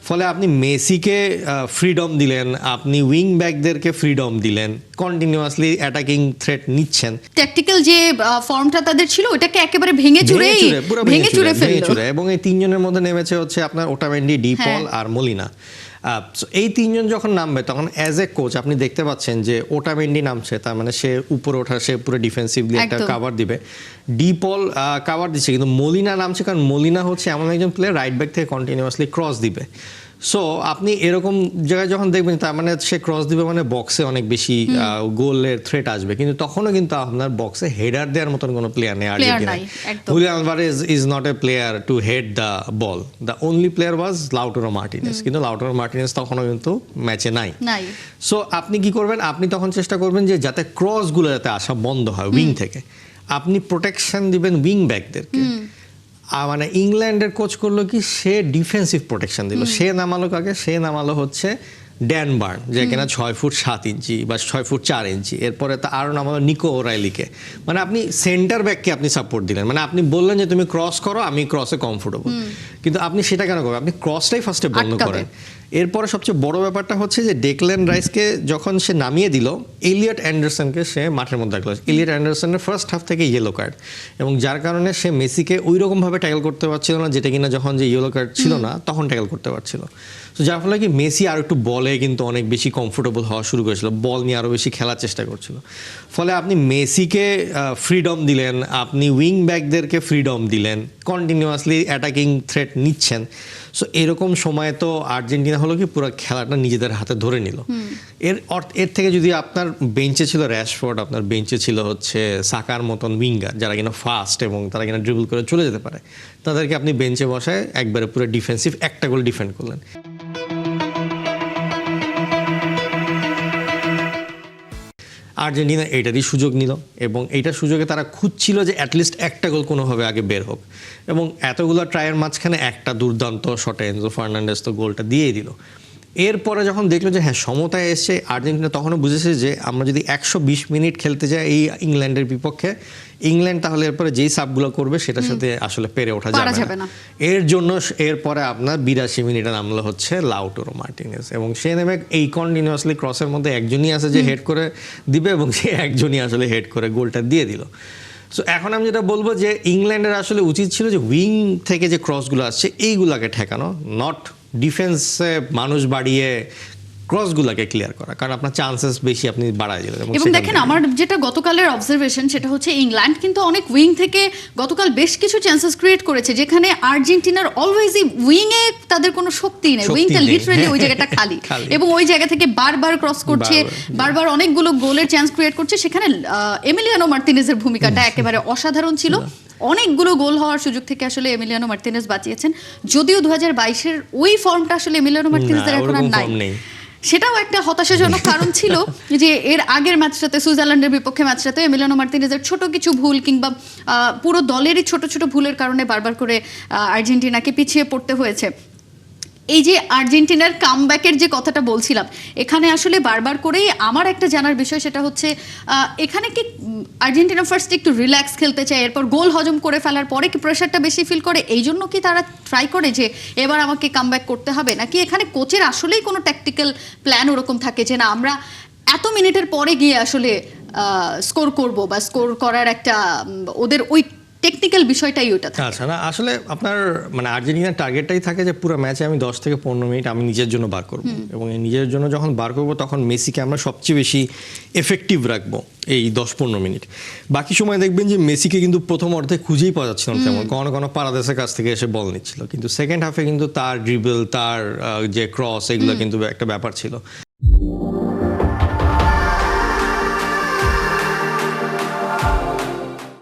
ফলে আপনি মেসিকে ফ্রিডম দিলেন, আপনি উইং ব্যাকদেরকে ফ্রিডম দিলেন, কন্টিনিউয়াসলি অ্যাটাকিং থ্রেট নিচ্ছেন। ট্যাকটিক্যাল যে ফর্মটা তাদের ছিল ওটাকে একেবারে ভেঙে চুরে ফেললো। এবং এই তিনজনের মধ্যে নেমেছে হচ্ছে আপনার ওটামেন্ডি, ডি পল আর মলিনা। এই তিনজন যখন নামবে তখন অ্যাজ এ কোচ আপনি দেখতে পাচ্ছেন যে ওটামেন্ডি নামছে, তার মানে সে উপরে ওঠা, সে পুরো ডিফেন্সিভলি একটা কাভার দিবে। ডি পল কাভার দিচ্ছে, কিন্তু মলিনা নামছে কারণ মলিনা হচ্ছে এমন একজন প্লেয়ার রাইট ব্যাক থেকে কন্টিনিউয়াসলি ক্রস দিবে। সো আপনি এরকম জায়গায় যখন দেখবেন তার মানে সে ক্রস দিবে মানে বক্সে অনেক বেশি গোলের থ্রেট আসবে, কিন্তু তখনও কিন্তু আপনার বক্সে হেডার দেওয়ার মতন কোনো প্লেয়ার নেই আর্জেন্টিনায়। Julian Alvarez is not a player to head the ball, the only player was Lautaro Martinez, কিন্তু লাউটারো মার্টিনেজ তখনও কিন্তু ম্যাচে নাই। সো আপনি কি করবেন, আপনি তখন চেষ্টা করবেন যে যাতে ক্রসগুলো যাতে আসা বন্ধ হয় উইং থেকে, আপনি প্রোটেকশন দিবেন উইং ব্যাকদেরকে। মানে ইংল্যান্ডের কোচ করলো কি, সে ডিফেন্সিভ প্রোটেকশন দিল। সে নামালো কাকে, সে নামালো হচ্ছে ড্যান বার্ন, যে কিনা 6 ফুট 7 ইঞ্চি বা 6 ফুট 4 ইঞ্চি। এরপরে তো আরও নামালো নিকো ওরাইলিকে। মানে আপনি সেন্টার ব্যাককে আপনি সাপোর্ট দিলেন, মানে আপনি বললেন যে তুমি ক্রস করো, আমি ক্রসে কমফোর্টেবল, কিন্তু আপনি সেটা কেন করবেন, আপনি ক্রসটাই ফার্স্টে বন্ধ করেন। এরপরে সবচেয়ে বড় ব্যাপারটা হচ্ছে যে ডেকল্যান রাইসকে যখন সে নামিয়ে দিল, এলিয়ট অ্যান্ডারসনকে সে মাঠের মধ্যে রাখলো। এলিয়ট অ্যান্ডারসনের ফার্স্ট হাফ থেকে ইয়েলো কার্ড, এবং যার কারণে সে মেসিকে ওই রকমভাবে ট্যাকল করতে পারছিল না, যেটা কিনা যখন যে ইয়েলো কার্ড ছিল না তখন ট্যাকল করতে পারছিল। তো যার ফলে কি মেসি আর একটু বলে কিন্তু অনেক বেশি কমফোর্টেবল হওয়া শুরু করেছিল, বল নিয়ে আরও বেশি খেলার চেষ্টা করছিল। ফলে আপনি মেসিকে ফ্রিডম দিলেন, আপনি উইং ব্যাকদেরকে ফ্রিডম দিলেন, কন্টিনিউয়াসলি অ্যাটাকিং থ্রেট নিচ্ছেন। সো এরকম সময় তো আর্জেন্টিনা হলো কি পুরো খেলাটা নিজেদের হাতে ধরে নিল। এর থেকে যদি আপনার বেঞ্চে ছিল র্যাশফোর্ড, আপনার বেঞ্চে ছিল হচ্ছে সাকার মতন উইঙ্গার যারা কিনা ফাস্ট এবং তারা কিনা ড্রিবল করে চলে যেতে পারে, তাদেরকে আপনি বেঞ্চে বসায় একবারে পুরো ডিফেন্সিভ একটা গোল ডিফেন্ড করলেন। আর্জেন্টিনা এইটারই সুযোগ নিল, এবং এইটার সুযোগে তারা খুঁজছিল যে অ্যাটলিস্ট একটা গোল কোনোভাবে আগে বের হোক, এবং এতগুলো ট্রায়ের মাঝখানে একটা দুর্দান্ত শটে এনজো ফার্নান্ডেজ তো গোলটা দিয়েই দিল। এরপরে যখন দেখলো যে হ্যাঁ সমতায় এসছে আর্জেন্টিনা, তখনও বুঝেছে যে আমরা যদি 120 মিনিট খেলতে যাই এই ইংল্যান্ডের বিপক্ষে, ইংল্যান্ড তাহলে এরপরে যেই সাবগুলো করবে সেটার সাথে আসলে পেরে ওঠা যাবে না। এর জন্য এরপরে আপনার 82 মিনিটে নামলো হচ্ছে লাউটারো মার্টিনেজ, এবং সে নেমে এই কন্টিনিউয়াসলি ক্রসের মধ্যে একজনই আছে যে হেড করে দিবে, এবং সে একজনই আসলে হেড করে গোলটা দিয়ে দিল। সো এখন আমি যেটা বলবো যে ইংল্যান্ডের আসলে উচিত ছিল যে উইং থেকে যে ক্রসগুলো আসছে এইগুলাকে ঠেকানো, নট ডিফেন্সে মানুষ বাড়িয়ে ক্রসগুলোকে ক্লিয়ার করা, কারণ আপনার চান্সেস বেশি আপনি বাড়ায় দিলেন। এবং দেখেন আমার যেটা গতকালের অবজারভেশন সেটা হচ্ছে ইংল্যান্ড কিন্তু অনেক উইং থেকে গতকাল বেশ কিছু চান্সেস ক্রিয়েট করেছে, যেখানে আর্জেন্টিনার অলওয়েজই উইং এ তাদের কোনো শক্তি নেই, উইংটা লিটারালি ওই জায়গাটা খালি, এবং ওই জায়গা থেকে বারবার ক্রস করছে, বারবার অনেকগুলো গোলের চান্স ক্রিয়েট করছে। সেখানে এমিলিয়ানো মার্টিনেজের ভূমিকাটা একেবারে অসাধারণ ছিল। অনেকগুলো গোল হওয়ার সুযোগ থেকে আসলে এমিলিয়ানো মার্টিনেজ বাঁচিয়েছেন, যদিও 2022-এর ওই ফর্মটা আসলে এমিলিয়ানো মার্টিনেজের এখন আর নাই। সেটাও একটা হতাশাজনক কারণ ছিল যে এর আগের ম্যাচটাতে সুইজারল্যান্ডের বিপক্ষে ম্যাচটাতে এমিলিয়ানো মার্টিনেজের ছোট কিছু ভুল কিংবা পুরো দলেরই ছোট ছোট ভুলের কারণে বারবার করে আর্জেন্টিনাকে পিছিয়ে পড়তে হয়েছে। এই যে আর্জেন্টিনার কামব্যাকের যে কথাটা বলছিলাম, এখানে আসলে বারবার করেই আমার একটা জানার বিষয় সেটা হচ্ছে এখানে কি আর্জেন্টিনা ফার্স্ট একটু রিল্যাক্স খেলতে চায়, এরপর গোল হজম করে ফেলার পরে কি প্রেশারটা বেশি ফিল করে, এই জন্য কি তারা ট্রাই করে যে এবার আমাকে কামব্যাক করতে হবে, নাকি এখানে কোচের আসলেই কোনো ট্যাকটিক্যাল প্ল্যান ওরকম থাকে যে না আমরা এত মিনিটের পরে গিয়ে আসলে স্কোর করব, বা স্কোর করার একটা ওদের ওই টেকনিক্যাল বিষয়টাই ওটা থাকে? আচ্ছা, না আসলে আপনার মানে আর্জেন্টিনার টার্গেটটাই থাকে যে পুরো ম্যাচে আমি 10 থেকে 15 মিনিট আমি নিজের জন্য বার করব, এবং এই নিজের জন্য যখন বার করব তখন মেসিকে আমরা সবচেয়ে বেশি এফেক্টিভ রাখবো এই 10-15 মিনিট। বাকি সময় দেখবেন যে মেসিকে কিন্তু প্রথম অর্ধে খুঁজেই পাওয়া যাচ্ছিল না তেমন, কোনো পারাদেসের কাছ থেকে এসে বল নিচ্ছিল, কিন্তু সেকেন্ড হাফে কিন্তু তার ড্রিবল, তার যে ক্রস, এগুলো কিন্তু একটা ব্যাপার ছিল।